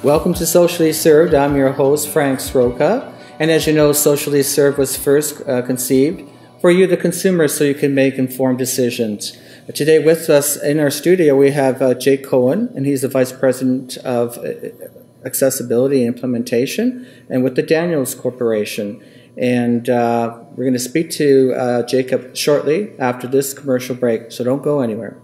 Welcome to Socially Served. I'm your host, Frank Sroka. And as you know, Socially Served was first conceived for you, the consumer, so you can make informed decisions. Today with us in our studio, we have Jake Cohen, and he's the Vice President of Accessibility and Implementation, and with the Daniels Corporation. And we're going to speak to Jacob shortly after this commercial break, so don't go anywhere.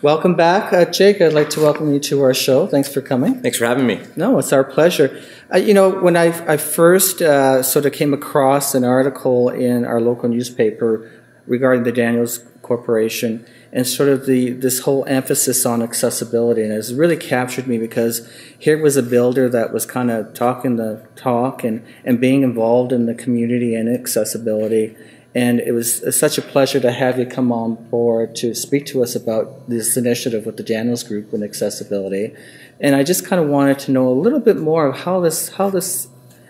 Welcome back, Jake. I'd like to welcome you to our show. Thanks for coming. Thanks for having me. No, it's our pleasure. You know, when I first sort of came across an article in our local newspaper regarding the Daniels Corporation and sort of this whole emphasis on accessibility, and it's really captured me because here was a builder that was kind of talking the talk and being involved in the community and accessibility. And it was such a pleasure to have you come on board to speak to us about this initiative with the Daniels Group and accessibility. And I just kind of wanted to know a little bit more of how this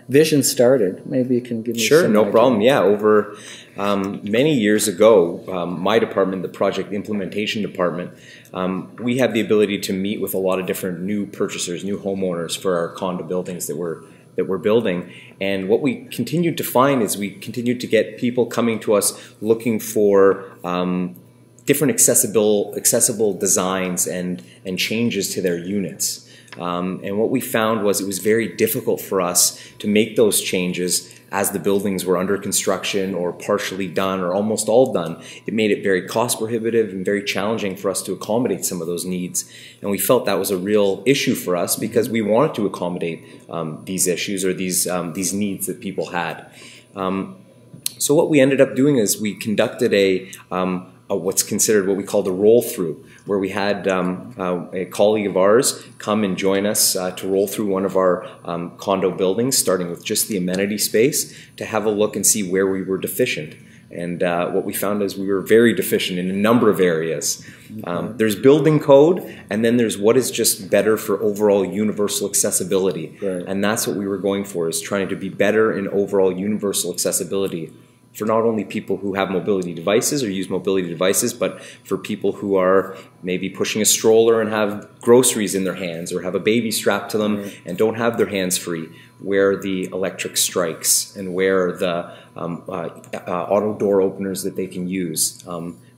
vision started. Maybe you can give me Sure, some no idea. problem. Yeah, over many years ago, my department, the Project Implementation Department, we had the ability to meet with a lot of different new purchasers, new homeowners for our condo buildings that we're building. And what we continued to find is we continued to get people coming to us looking for different accessible designs and changes to their units. And what we found was it was very difficult for us to make those changes as the buildings were under construction or partially done or almost all done. It made it very cost prohibitive and very challenging for us to accommodate some of those needs. And we felt that was a real issue for us because we wanted to accommodate these issues or these needs that people had. So what we ended up doing is we conducted what's considered what we call the roll-through, where we had a colleague of ours come and join us to roll through one of our condo buildings, starting with just the amenity space, to have a look and see where we were deficient. And what we found is we were very deficient in a number of areas. There's building code, and then there's what is just better for overall universal accessibility. Right. And that's what we were going for, is trying to be better in overall universal accessibility for not only people who have mobility devices or use mobility devices, but for people who are maybe pushing a stroller and have groceries in their hands or have a baby strapped to them and don't have their hands free, where the electric strikes and where the auto door openers that they can use.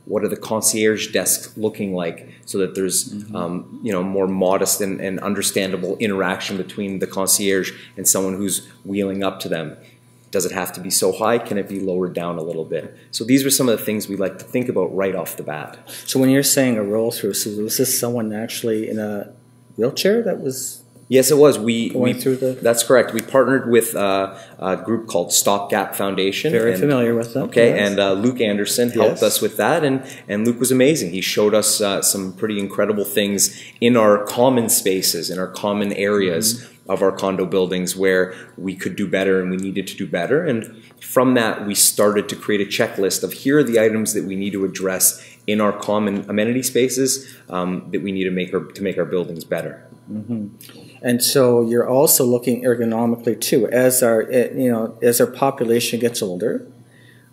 What are the concierge desks looking like so that there's you know, more modest and understandable interaction between the concierge and someone who's wheeling up to them? Does it have to be so high? Can it be lowered down a little bit? So these were some of the things we like to think about right off the bat. So when you're saying a roll-through, so was this someone actually in a wheelchair that was... Yes, it was. That's correct. We partnered with a group called Stopgap Foundation. Very familiar with them. Okay, yes. And Luke Anderson helped us with that, and Luke was amazing. He showed us some pretty incredible things in our common spaces, in our common areas of our condo buildings where we could do better and we needed to do better. And from that, we started to create a checklist of here are the items that we need to address in our common amenity spaces that we need to make our buildings better. And so you're also looking ergonomically too. As our population gets older,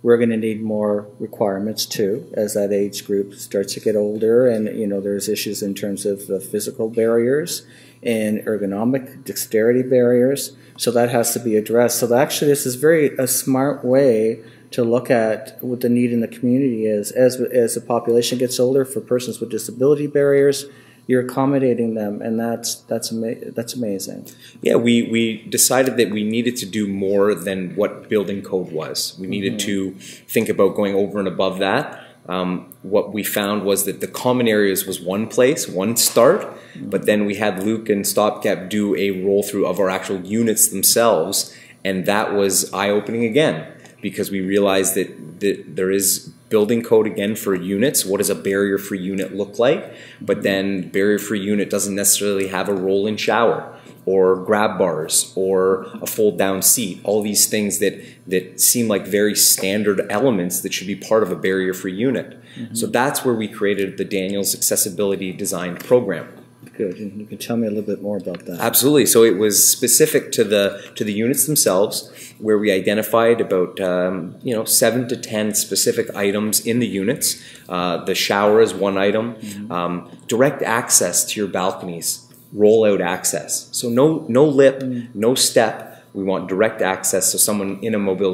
we're going to need more requirements too, as that age group starts to get older, and there's issues in terms of physical barriers and ergonomic dexterity barriers. So that has to be addressed. So actually, this is a smart way to look at what the need in the community is. As the population gets older, for persons with disability barriers, you're accommodating them, and that's amazing. Yeah, we decided that we needed to do more than what building code was. We needed to think about going over and above that. What we found was that the common areas was one place, one start, but then we had Luke and Stopgap do a roll through of our actual units themselves, and that was eye-opening again, because we realized that there is building code again for units. What does a barrier-free unit look like? But then barrier-free unit doesn't necessarily have a roll-in shower or grab bars or a fold-down seat. All these things that seem like very standard elements that should be part of a barrier-free unit. So that's where we created the Daniels Accessibility Design Program. Good. And you can tell me a little bit more about that. Absolutely. So it was specific to the units themselves, where we identified about 7 to 10 specific items in the units. The shower is one item. Direct access to your balconies, roll-out access. So no lip, no step. We want direct access, so someone in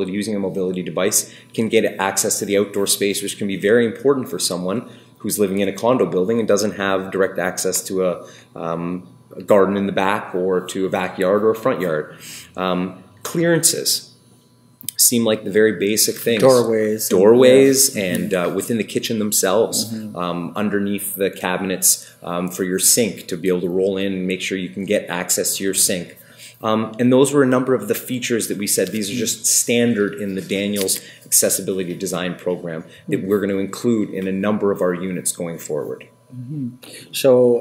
using a mobility device can get access to the outdoor space, which can be very important for someone who's living in a condo building and doesn't have direct access to a garden in the back or to a backyard or a front yard. Clearances seem like the very basic things. Doorways and within the kitchen themselves, underneath the cabinets for your sink to be able to roll in and make sure you can get access to your sink. And those were a number of the features that we said these are just standard in the Daniels Accessibility Design Program that we're going to include in a number of our units going forward. So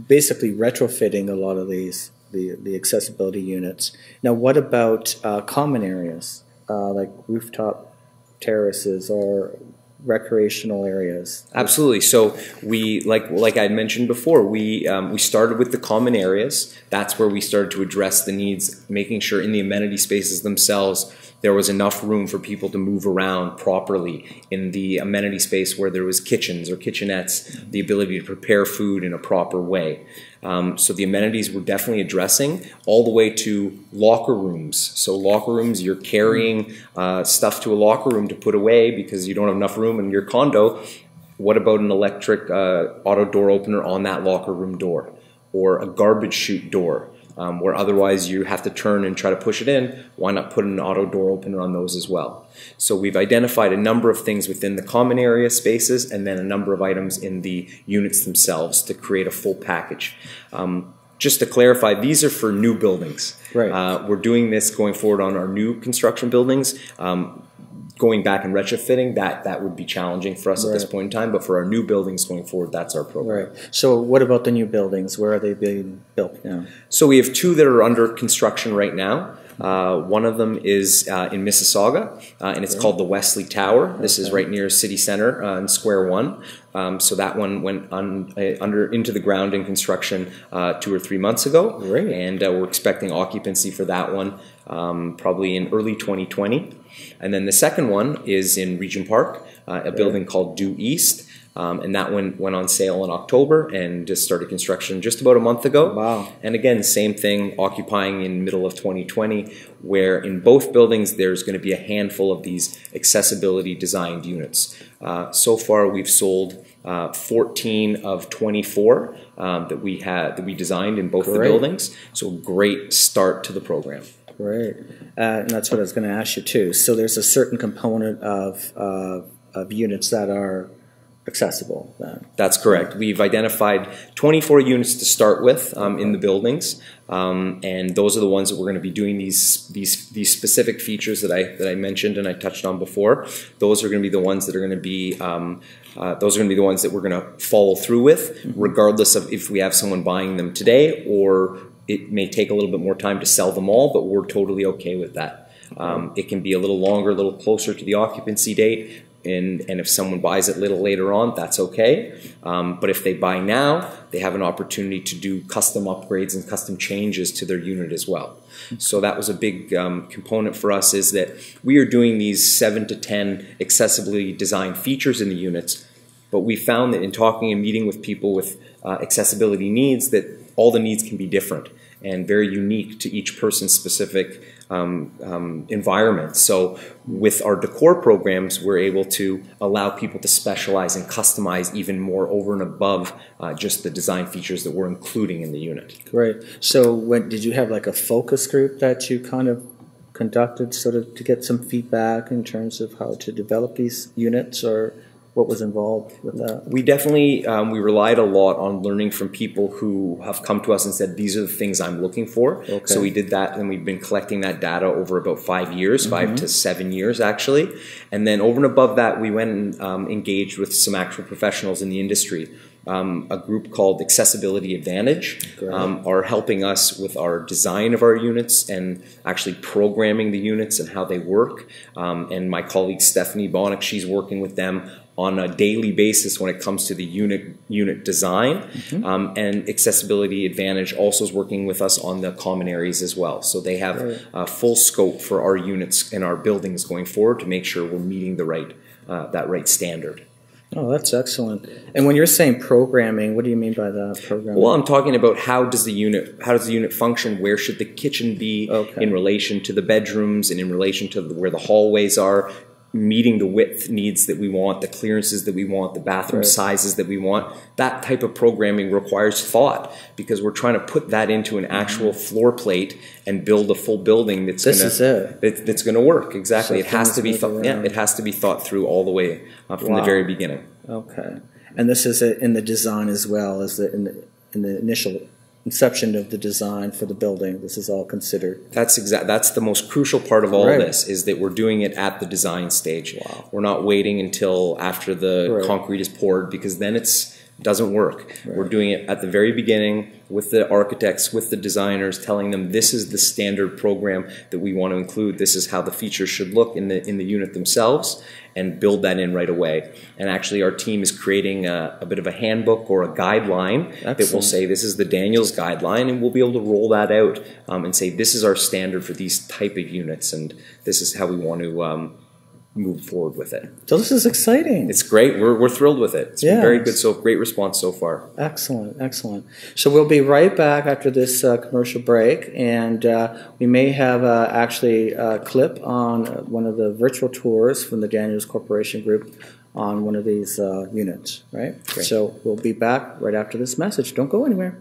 basically retrofitting a lot of these the accessibility units. Now, what about common areas like rooftop terraces or recreational areas? Absolutely. So we, like I mentioned before, we started with the common areas. That's where we started to address the needs, making sure in the amenity spaces themselves there was enough room for people to move around properly in the amenity space where there was kitchens or kitchenettes, the ability to prepare food in a proper way. So the amenities we're definitely addressing, all the way to locker rooms. So locker rooms, you're carrying stuff to a locker room to put away because you don't have enough room in your condo. What about an electric auto door opener on that locker room door? Or a garbage chute door, where otherwise you have to turn and try to push it in. Why not put an auto door opener on those as well? So we've identified a number of things within the common area spaces and then a number of items in the units themselves to create a full package. Just to clarify, these are for new buildings. Right. We're doing this going forward on our new construction buildings. Going back and retrofitting, that would be challenging for us at this point in time, but for our new buildings going forward, that's our program. Right. So what about the new buildings? Where are they being built now? So we have two that are under construction right now. One of them is in Mississauga, and it's called the Wesley Tower. This is right near City Centre in Square One. So that one went into the ground in construction 2 or 3 months ago. Great. And we're expecting occupancy for that one probably in early 2020. And then the second one is in Regent Park, a building called Due East. And that one went on sale in October and just started construction just about a month ago. Wow. And again, same thing, occupying in middle of 2020, where in both buildings there's going to be a handful of these accessibility designed units. So far we've sold 14 of 24 that we designed in both the buildings. So great start to the program. Great. And that's what I was going to ask you too. So there's a certain component of units that are accessible then. That's correct. We've identified 24 units to start with in the buildings, and those are the ones that we're going to be doing these specific features that I mentioned and I touched on before. Those are going to be the ones that are going to be the ones that we're going to follow through with, regardless of if we have someone buying them today, or it may take a little bit more time to sell them all, but we're totally okay with that. It can be a little longer, a little closer to the occupancy date. And if someone buys it a little later on, that's okay. But if they buy now, they have an opportunity to do custom upgrades and custom changes to their unit as well. So that was a big component for us, is that we are doing these 7 to 10 accessibly designed features in the units, but we found that in talking and meeting with people with accessibility needs, that all the needs can be different and very unique to each person's specific environments. So with our decor programs, we're able to allow people to specialize and customize even more over and above just the design features that we're including in the unit. Great. So did you have like a focus group that you kind of conducted sort of to get some feedback in terms of how to develop these units, or what was involved with that? We definitely, we relied a lot on learning from people who have come to us and said, these are the things I'm looking for. Okay. So we did that, and we've been collecting that data over about 5 years, 5 to 7 years actually. And then over and above that, we went and engaged with some actual professionals in the industry. A group called Accessibility Advantage are helping us with our design of our units and actually programming the units and how they work. And my colleague Stephanie Bonnick, she's working with them on a daily basis when it comes to the unit design. And Accessibility Advantage also is working with us on the common areas as well. So they have a full scope for our units and our buildings going forward to make sure we're meeting the that right standard. Oh, that's excellent. And when you're saying programming, what do you mean by that, programming? Well, I'm talking about how does the unit function? Where should the kitchen be in relation to the bedrooms and in relation to where the hallways are, meeting the width needs that we want, the clearances that we want, the bathroom sizes that we want. That type of programming requires thought, because we're trying to put that into an actual floor plate and build a full building that's going to work. Exactly. So it has to be it has to be thought through all the way from the very beginning. Okay. And this is in the design as well as in the initial inception of the design for the building. This is all considered. That's the most crucial part of all of this, is that we're doing it at the design stage. Wow. We're not waiting until after the concrete is poured, because then it doesn't work. We're doing it at the very beginning with the architects, with the designers, telling them this is the standard program that we want to include. This is how the features should look in the unit themselves, and build that in right away. And actually our team is creating a bit of a handbook or a guideline that will say this is the Daniels guideline, and we'll be able to roll that out and say this is our standard for these type of units, and this is how we want to move forward with it. So this is exciting. It's great. We're thrilled with it. It's been very good. So great response so far. Excellent, excellent. So we'll be right back after this commercial break, and we may have actually a clip on one of the virtual tours from the Daniels Corporation Group on one of these units, right? Great. So we'll be back right after this message. Don't go anywhere.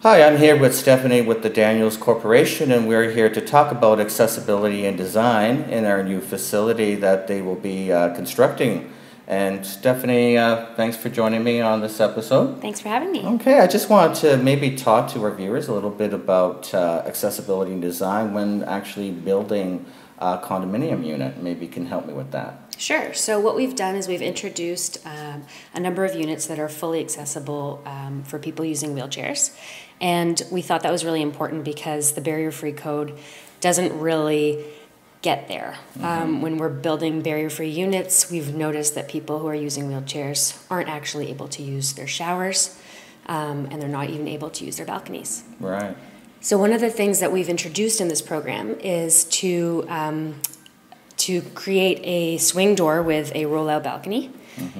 Hi, I'm here with Stephanie with the Daniels Corporation, and we're here to talk about accessibility and design in our new facility that they will be constructing. And Stephanie, thanks for joining me on this episode. Thanks for having me. Okay, I just wanted to maybe talk to our viewers a little bit about accessibility and design when actually building a condominium unit. Maybe you can help me with that. Sure. So what we've done is we've introduced a number of units that are fully accessible for people using wheelchairs. And we thought that was really important because the barrier-free code doesn't really get there. When we're building barrier-free units, we've noticed that people who are using wheelchairs aren't actually able to use their showers, and they're not even able to use their balconies. Right. So one of the things that we've introduced in this program is to create a swing door with a roll-out balcony,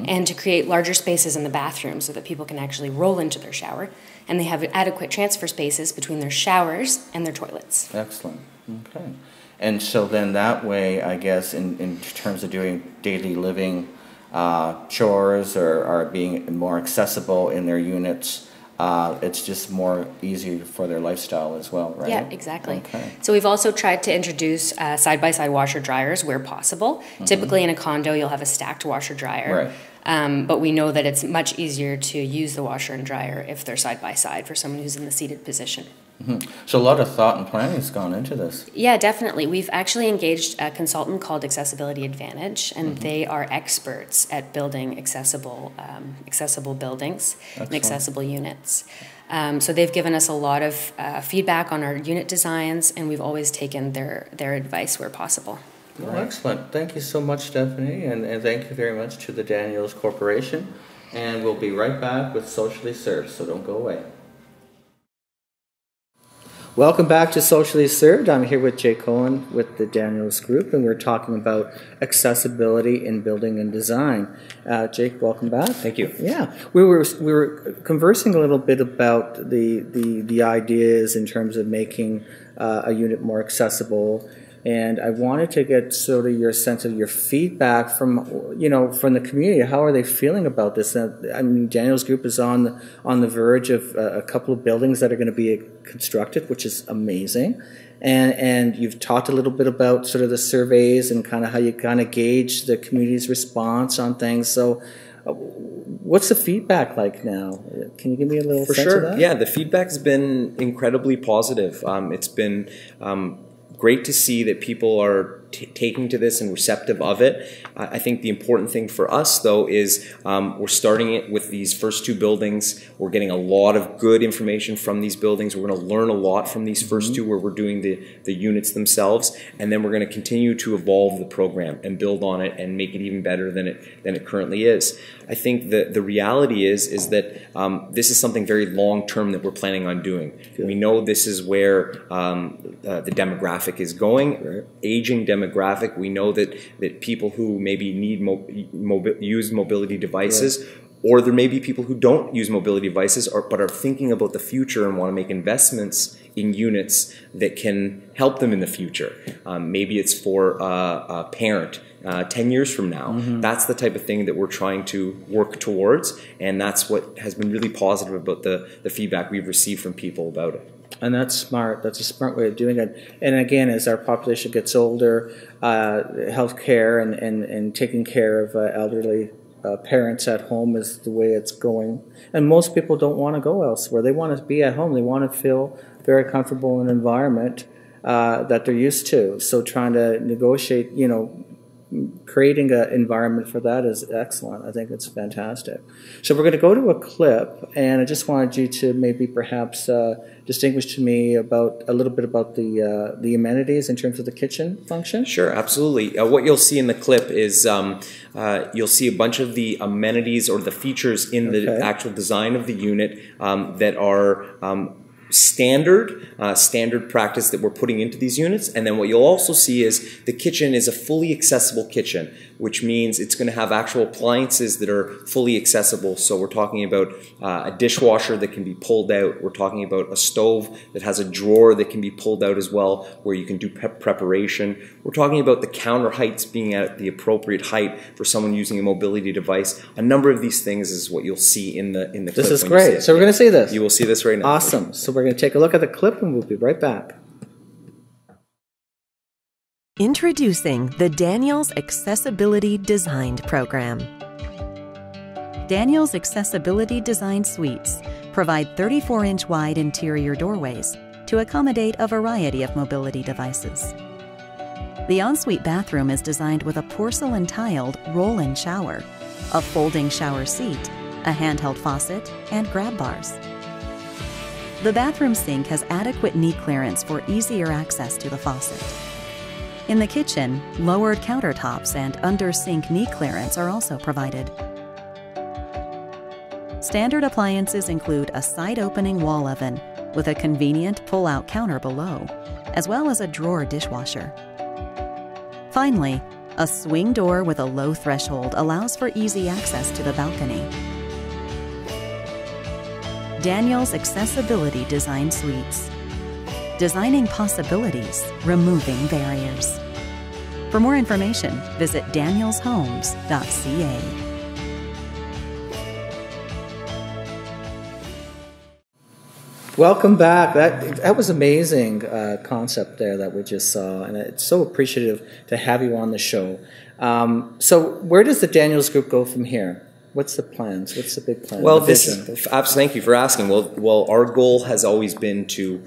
and to create larger spaces in the bathroom so that people can actually roll into their shower, and they have adequate transfer spaces between their showers and their toilets. Excellent. Okay. And so then that way, I guess, in terms of doing daily living chores or being more accessible in their units, it's just more easier for their lifestyle as well, right? Yeah, exactly. Okay. So we've also tried to introduce side-by-side washer dryers where possible. Typically in a condo, you'll have a stacked washer dryer. Right. But we know that it's much easier to use the washer and dryer if they're side-by-side for someone who's in the seated position. So a lot of thought and planning has gone into this. Yeah, definitely. We've actually engaged a consultant called Accessibility Advantage, and they are experts at building accessible buildings and accessible units. So they've given us a lot of feedback on our unit designs, and we've always taken their advice where possible. Well, excellent. Thank you so much, Stephanie, and thank you very much to the Daniels Corporation. And we'll be right back with Socially Served, so don't go away. Welcome back to Socially Served. I'm here with Jay Cohen with the Daniels Group, and we're talking about accessibility in building and design. Jake, welcome back. Thank you. Yeah, we were conversing a little bit about the ideas in terms of making a unit more accessible. And I wanted to get sort of your sense of your feedback from the community. How are they feeling about this? I mean, Daniel's Group is on the verge of a couple of buildings that are going to be constructed, which is amazing. And you've talked a little bit about sort of the surveys and kind of how you kind of gauge the community's response on things. So what's the feedback like now? Can you give me a little sense of that? Yeah, the feedback's been incredibly positive. It's been great to see that people are taking to this and receptive of it. I think the important thing for us, though, is we're starting it with these first two buildings. We're getting a lot of good information from these buildings. We're going to learn a lot from these first two where we're doing the units themselves, and then we're going to continue to evolve the program and build on it and make it even better than it currently is. I think the reality is that this is something very long-term that we're planning on doing. We know this is where the demographic is going, aging demographic. We know that people who maybe need use mobility devices, or there may be people who don't use mobility devices but are thinking about the future and want to make investments in units that can help them in the future. Maybe it's for a parent 10 years from now. That's the type of thing that we're trying to work towards, and that's what has been really positive about the feedback we've received from people about it. And that's smart. That's a smart way of doing it. And again, as our population gets older, healthcare and taking care of elderly parents at home is the way it's going. And most people don't want to go elsewhere. They want to be at home. They want to feel very comfortable in an environment that they're used to. So trying to negotiate, creating an environment for that is excellent. I think it's fantastic. So we're going to go to a clip, and I just wanted you to maybe perhaps distinguish to me a little bit about the amenities in terms of the kitchen function. Sure, absolutely. What you'll see in the clip is you'll see a bunch of the amenities or the features in the actual design of the unit that are standard practice that we're putting into these units. And then what you'll also see is the kitchen is a fully accessible kitchen, which means it's going to have actual appliances that are fully accessible. So we're talking about a dishwasher that can be pulled out. We're talking about a stove that has a drawer that can be pulled out as well, where you can do preparation. We're talking about the counter heights being at the appropriate height for someone using a mobility device. A number of these things is what you'll see in the clip. This is great. So we're going to see this. You will see this right now. Awesome. So we're going to take a look at the clip, and we'll be right back. Introducing the Daniels Accessibility Design Program. Daniels Accessibility Design Suites provide 34-inch wide interior doorways to accommodate a variety of mobility devices. The ensuite bathroom is designed with a porcelain-tiled roll-in shower, a folding shower seat, a handheld faucet, and grab bars. The bathroom sink has adequate knee clearance for easier access to the faucet. In the kitchen, lowered countertops and under-sink knee clearance are also provided. Standard appliances include a side-opening wall oven with a convenient pull-out counter below, as well as a drawer dishwasher. Finally, a swing door with a low threshold allows for easy access to the balcony. Daniels Accessibility Design Suites. Designing possibilities, removing barriers. For more information, visit danielshomes.ca. Welcome back. That was amazing concept there that we just saw, and it's so appreciative to have you on the show. So where does the Daniels Group go from here? What's the plans? What's the big plan? Well, thank you for asking. Well, our goal has always been to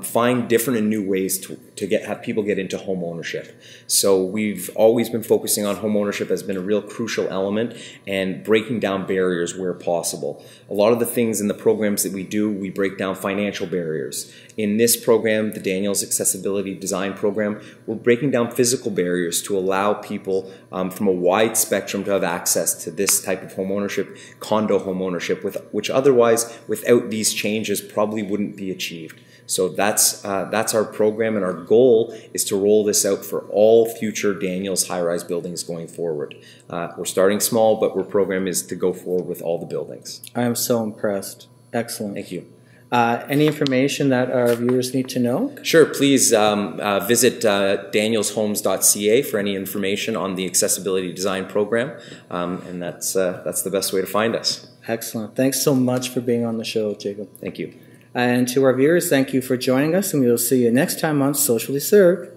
find different and new ways to have people get into home ownership. So we've always been focusing on home ownership as been a real crucial element and breaking down barriers where possible. A lot of the things in the programs that we do, we break down financial barriers. In this program, the Daniels Accessibility Design Program, we're breaking down physical barriers to allow people from a wide spectrum to have access to this type of home ownership, condo home ownership, which otherwise, without these changes, probably wouldn't be achieved. So that's our program, and our goal is to roll this out for all future Daniels high-rise buildings going forward. We're starting small, but our program is to go forward with all the buildings. I am so impressed. Excellent. Thank you. Any information that our viewers need to know? Sure, please visit danielshomes.ca for any information on the accessibility design program, and that's the best way to find us. Excellent. Thanks so much for being on the show, Jacob. Thank you. And to our viewers, thank you for joining us, and we will see you next time on Socially Served.